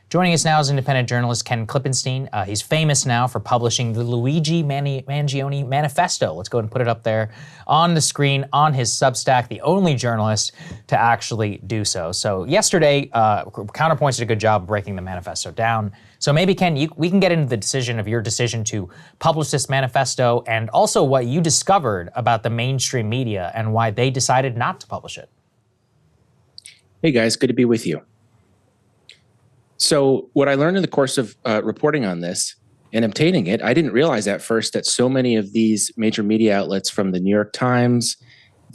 Joining us now is independent journalist Ken Klippenstein. He's famous now for publishing the Luigi Mangione Manifesto. Let's go ahead and put it up there on the screen on his Substack, the only journalist to actually do so. So yesterday, Counterpoints did a good job of breaking the manifesto down. So maybe, Ken, we can get into the decision of your decision to publish this manifesto and also what you discovered about the mainstream media and why they decided not to publish it. Hey guys, good to be with you. So what I learned in the course of reporting on this and obtaining it, I didn't realize at first that so many of these major media outlets, from the New York Times,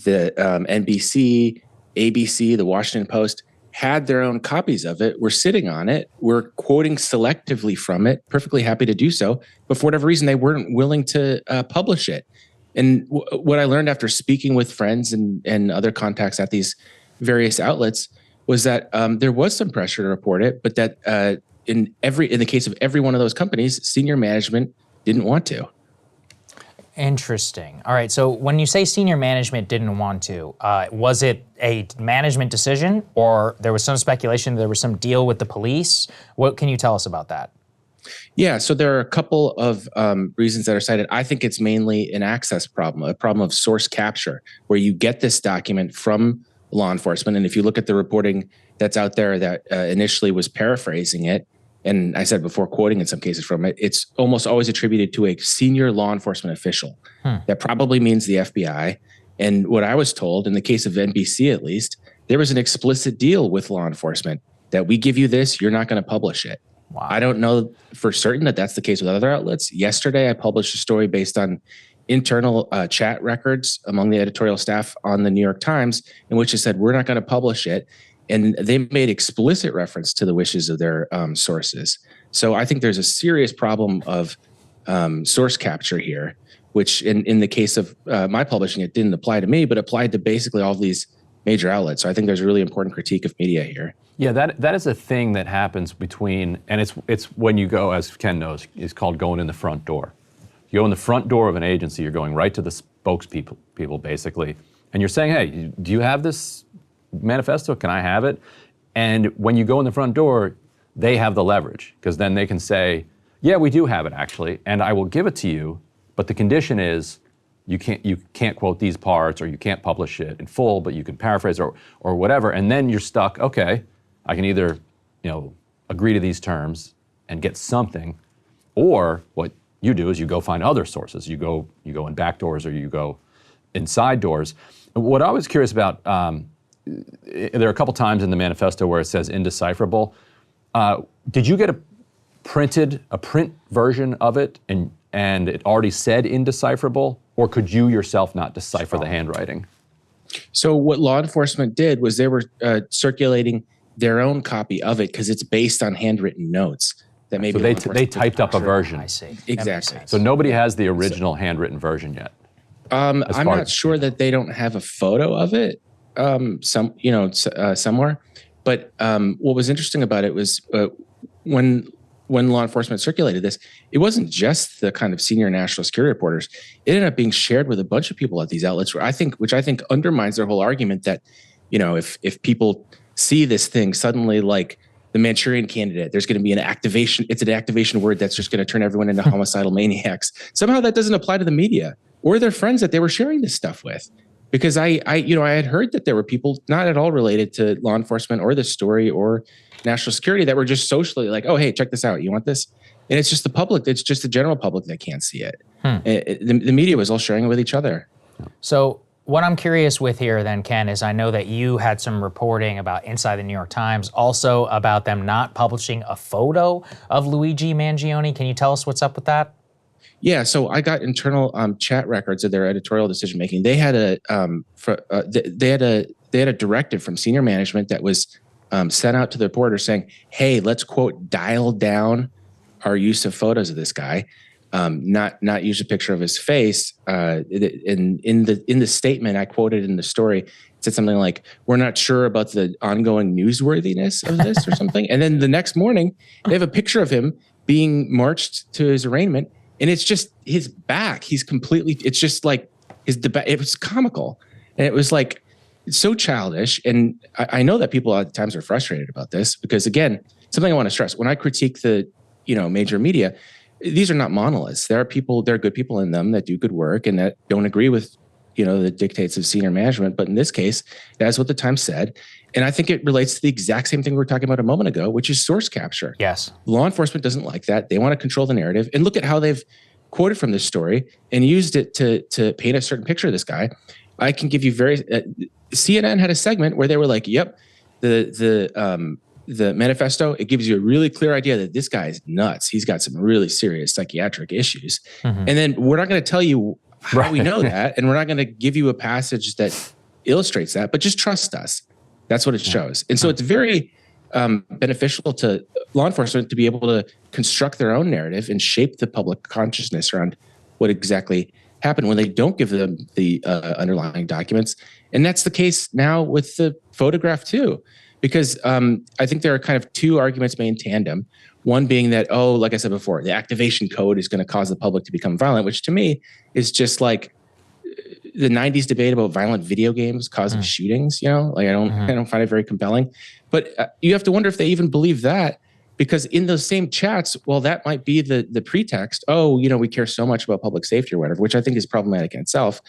the NBC, ABC, the Washington Post, had their own copies of it, were sitting on it, were quoting selectively from it, perfectly happy to do so, but for whatever reason, they weren't willing to publish it. And what I learned after speaking with friends and other contacts at these various outlets was that there was some pressure to report it, but that in the case of every one of those companies, senior management didn't want to. Interesting. All right. So when you say senior management didn't want to, was it a management decision, or there was some speculation there was some deal with the police? What can you tell us about that? Yeah, so there are a couple of reasons that are cited. I think it's mainly an access problem, a problem of source capture, where you get this document from law enforcement. And if you look at the reporting that's out there that initially was paraphrasing it, and I said before, quoting in some cases from it, it's almost always attributed to a senior law enforcement official. That probably means the FBI. And what I was told, in the case of NBC at least, there was an explicit deal with law enforcement that we give you this, you're not going to publish it. Wow. I don't know for certain that that's the case with other outlets. Yesterday, I published a story based on internal chat records among the editorial staff on the New York Times, in which it said, we're not going to publish it. And they made explicit reference to the wishes of their sources. So I think there's a serious problem of source capture here, which in the case of my publishing, it didn't apply to me, but applied to basically all of these major outlets. So I think there's a really important critique of media here. Yeah, that is a thing that happens between, and it's when you go, as Ken knows, it's called going in the front door. You go in the front door of an agency, you're going right to the spokespeople basically, and you're saying, hey, do you have this manifesto? Can I have it? And when you go in the front door, they have the leverage, because then they can say, yeah, we do have it actually, and I will give it to you, but the condition is you can't quote these parts, or you can't publish it in full, but you can paraphrase or whatever, and then you're stuck, okay, I can either agree to these terms and get something, or what you do is you go find other sources. You go in back doors, or you go inside doors. What I was curious about, there are a couple times in the manifesto where it says indecipherable. Did you get a print version of it and it already said indecipherable, or could you yourself not decipher the handwriting? So what law enforcement did was they were circulating their own copy of it because it's based on handwritten notes. That maybe so they typed up a version. I see. Exactly. So nobody has the original handwritten version yet. I'm not sure that they don't have a photo of it somewhere. But what was interesting about it was when law enforcement circulated this, it wasn't just the kind of senior national security reporters. It ended up being shared with a bunch of people at these outlets, which I think undermines their whole argument that, if people see this thing suddenly, like the Manchurian Candidate, there's going to be an activation. It's an activation word that's just going to turn everyone into homicidal maniacs. Somehow that doesn't apply to the media or their friends that they were sharing this stuff with. Because I had heard that there were people not at all related to law enforcement or the story or national security that were just socially like, oh, hey, check this out. You want this? And it's just the public. It's just the general public that can't see it. The media was all sharing it with each other. So what I'm curious with here then, Ken, is I know that you had some reporting about inside the New York Times, also about them not publishing a photo of Luigi Mangione. Can you tell us what's up with that? Yeah, so I got internal chat records of their editorial decision making. They had they had a directive from senior management that was sent out to the reporter saying, "Hey, let's quote dial down our use of photos of this guy, not use a picture of his face." In the statement I quoted in the story, it said something like, "We're not sure about the ongoing newsworthiness of this," or something. And then the next morning, they have a picture of him being marched to his arraignment. And it's just his back. It's just like it was comical. And it was like, it's so childish. And I know that people at times are frustrated about this because, again, something I want to stress. When I critique the, major media, these are not monoliths. There are good people in them that do good work and that don't agree with, the dictates of senior management. But in this case, that's what the Times said. And I think it relates to the exact same thing we were talking about a moment ago, which is source capture. Yes. Law enforcement doesn't like that. They want to control the narrative. And look at how they've quoted from this story and used it to paint a certain picture of this guy. I can give you CNN had a segment where they were like, yep, the manifesto, it gives you a really clear idea that this guy is nuts. He's got some really serious psychiatric issues. And then we're not going to tell you how we know that. And we're not going to give you a passage that illustrates that, but just trust us. That's what it shows. And so it's very beneficial to law enforcement to be able to construct their own narrative and shape the public consciousness around what exactly happened when they don't give them the underlying documents. And that's the case now with the photograph too, because I think there are kind of two arguments made in tandem. One being that, like I said before, the activation code is going to cause the public to become violent, which to me is just like the 90s debate about violent video games causing shootings. I don't find it very compelling. But you have to wonder if they even believe that, because in those same chats, well, that might be the pretext. We care so much about public safety or whatever, which I think is problematic in itself.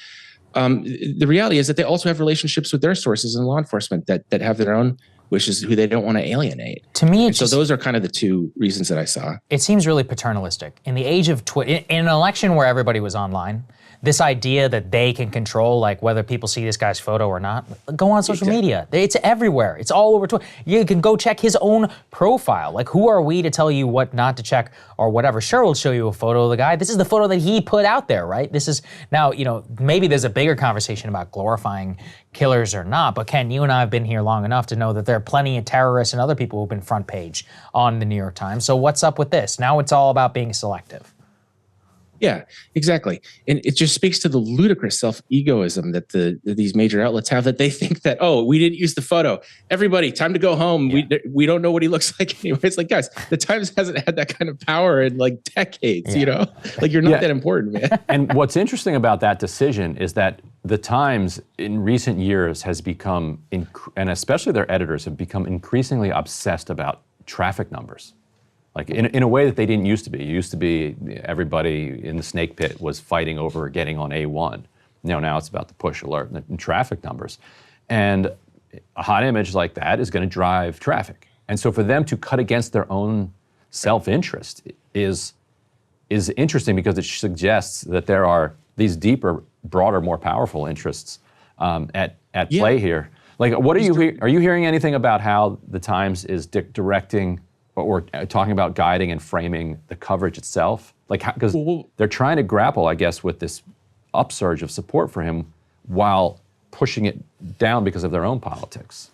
The reality is that they also have relationships with their sources in law enforcement that have their own wishes, who they don't want to alienate. To me, so those are kind of the two reasons that I saw. It seems really paternalistic. In the age of Twitter, in an election where everybody was online, this idea that they can control whether people see this guy's photo or not, go on social media. It's everywhere. It's all over Twitter. You can go check his own profile. Who are we to tell you what not to check or whatever? Sure, we'll show you a photo of the guy. This is the photo that he put out there, right? This is now, maybe there's a bigger conversation about glorifying killers or not, but Ken, you and I have been here long enough to know that there are plenty of terrorists and other people who've been front page on the New York Times. So what's up with this? Now it's all about being selective. Yeah, exactly. And it just speaks to the ludicrous self-egoism that these major outlets have, that they think that, we didn't use the photo. Everybody, time to go home. Yeah. We don't know what he looks like anyway. It's like, guys, the Times hasn't had that kind of power in decades, you're not that important, man. And what's interesting about that decision is that the Times in recent years has become, and especially their editors, have become increasingly obsessed about traffic numbers. In a way that they didn't used to be. It used to be everybody in the snake pit was fighting over getting on A1. Now it's about the push alert and traffic numbers. And a hot image like that is going to drive traffic. And so for them to cut against their own self-interest is interesting, because it suggests that there are these deeper, broader, more powerful interests at play here. What are you hearing anything about how the Times is directing or talking about guiding and framing the coverage itself? Because they're trying to grapple, I guess, with this upsurge of support for him while pushing it down because of their own politics.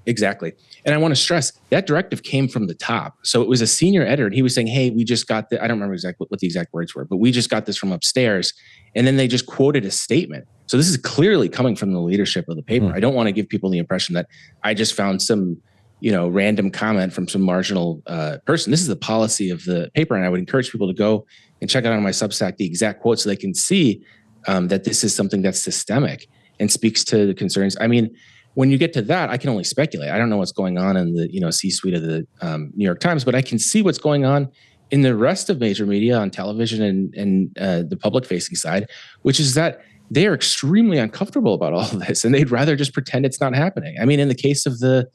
Exactly. And I want to stress that directive came from the top. So it was a senior editor, and he was saying, hey, we just got I don't remember exactly what the exact words were, but we just got this from upstairs. And then they just quoted a statement. So this is clearly coming from the leadership of the paper. I don't want to give people the impression that I just found some random comment from some marginal person. This is the policy of the paper, and I would encourage people to go and check out on my Substack the exact quote so they can see that this is something that's systemic and speaks to the concerns. I mean, when you get to that, I can only speculate. I don't know what's going on in the C-suite of the New York Times, but I can see what's going on in the rest of major media on television and the public-facing side, which is that they are extremely uncomfortable about all of this, and they'd rather just pretend it's not happening. I mean, in the case of the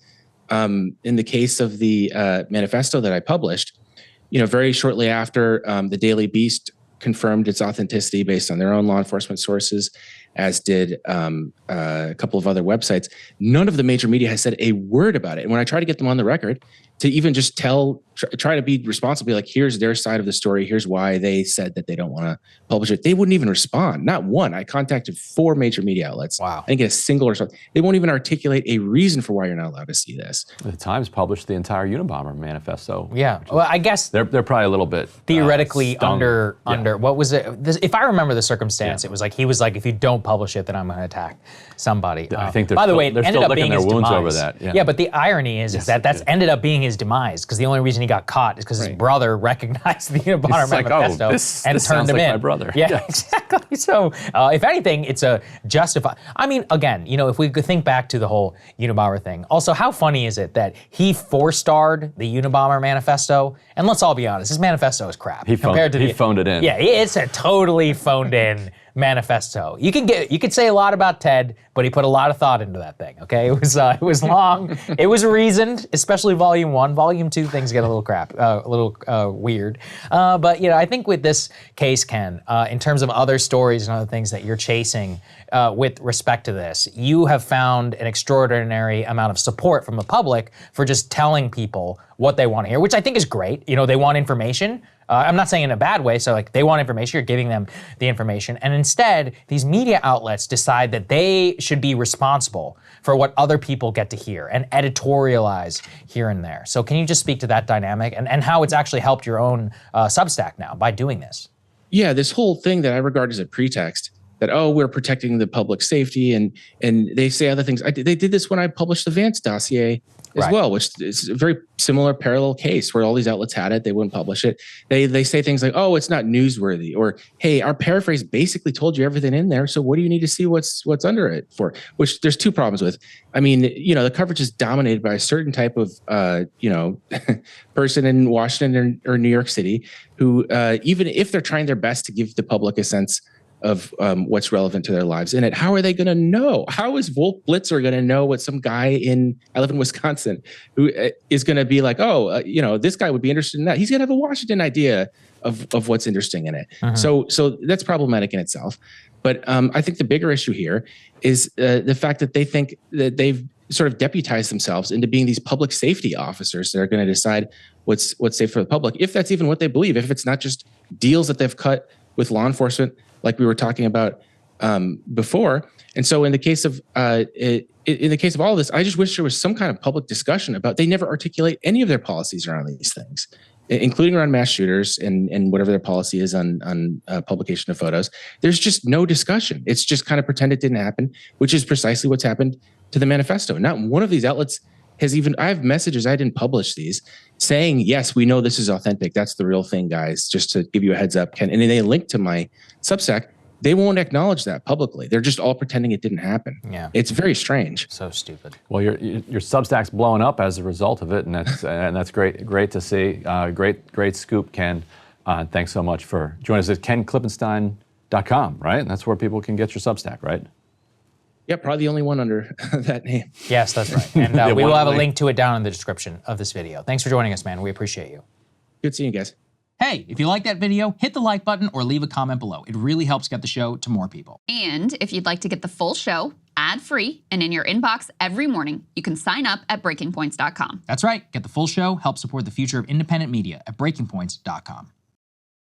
manifesto that I published, very shortly after the Daily Beast confirmed its authenticity based on their own law enforcement sources, as did a couple of other websites, none of the major media has said a word about it. And when I try to get them on the record to even just try to be responsible, like, here's their side of the story, here's why they said that they don't want to publish it, they wouldn't even respond. Not one. I contacted 4 major media outlets. Wow. I didn't get a single response. They won't even articulate a reason for why you're not allowed to see this. The Times published the entire Unabomber manifesto. Yeah. Well, I guess they're probably a little bit theoretically stung. under what was it? If I remember the circumstance, it was like he was like, if you don't publish it, then I'm going to attack somebody. I think by the way, it they're ended still up licking being their his wounds demise. over that. Yeah, but the irony is that that's ended up being his demise because the only reason he got caught is because his brother recognized the Unabomber It's like, Manifesto this and sounds turned him like in. my brother. Yeah, exactly. So if anything, it's a justified. I mean, again, if we could think back to the whole Unabomber thing. Also, how funny is it that he 4-starred the Unabomber Manifesto? And let's all be honest, his manifesto is crap. He phoned it in. Yeah, it's a totally phoned in manifesto. You could say a lot about Ted, but he put a lot of thought into that thing. Okay, it was long, it was reasoned, especially Volume 1. Volume 2, things get a little weird. But I think with this case, Ken, in terms of other stories and other things that you're chasing with respect to this, you have found an extraordinary amount of support from the public for just telling people what they want to hear, which I think is great. They want information. I'm not saying in a bad way, so they want information, you're giving them the information, and instead, these media outlets decide that they should be responsible for what other people get to hear and editorialize here and there. So can you just speak to that dynamic and how it's actually helped your own Substack now by doing this? Yeah, this whole thing that I regard as a pretext that, we're protecting the public safety, and they say other things. They did this when I published the Vance dossier as well, which is a very similar parallel case where all these outlets had it, they wouldn't publish it. They say things like, it's not newsworthy, or hey, our paraphrase basically told you everything in there, so what do you need to see what's under it for? Which there's two problems with. I mean, the coverage is dominated by a certain type of person in Washington or New York City who, even if they're trying their best to give the public a sense of what's relevant to their lives in it, how are they going to know? How is Wolf Blitzer going to know what some guy I live in Wisconsin, who is going to be like, this guy would be interested in that. He's going to have a Washington idea of what's interesting in it. So that's problematic in itself. But I think the bigger issue here is the fact that they think that they've sort of deputized themselves into being these public safety officers that are going to decide what's safe for the public, if that's even what they believe, if it's not just deals that they've cut with law enforcement, like we were talking about before. And so in the case of all of this, I just wish there was some kind of public discussion about. They never articulate any of their policies around these things, including around mass shooters and whatever their policy is on publication of photos. There's just no discussion. It's just kind of pretend it didn't happen, which is precisely what's happened to the manifesto. Not one of these outlets has even. I have messages, I didn't publish these, saying, yes, we know this is authentic. That's the real thing, guys, just to give you a heads up, Ken. And then they link to my Substack. They won't acknowledge that publicly. They're just all pretending it didn't happen. Yeah. It's very strange. So stupid. Well, your Substack's blowing up as a result of it, and that's great to see. Great scoop, Ken. Thanks so much for joining us at kenklippenstein.com, right? And that's where people can get your Substack, right? Yeah, probably the only one under that name. Yes, that's right. And we will have a link to it down in the description of this video. Thanks for joining us, man. We appreciate you. Good seeing you guys. Hey, if you like that video, hit the like button or leave a comment below. It really helps get the show to more people. And if you'd like to get the full show ad-free and in your inbox every morning, you can sign up at breakingpoints.com. That's right. Get the full show, help support the future of independent media at breakingpoints.com.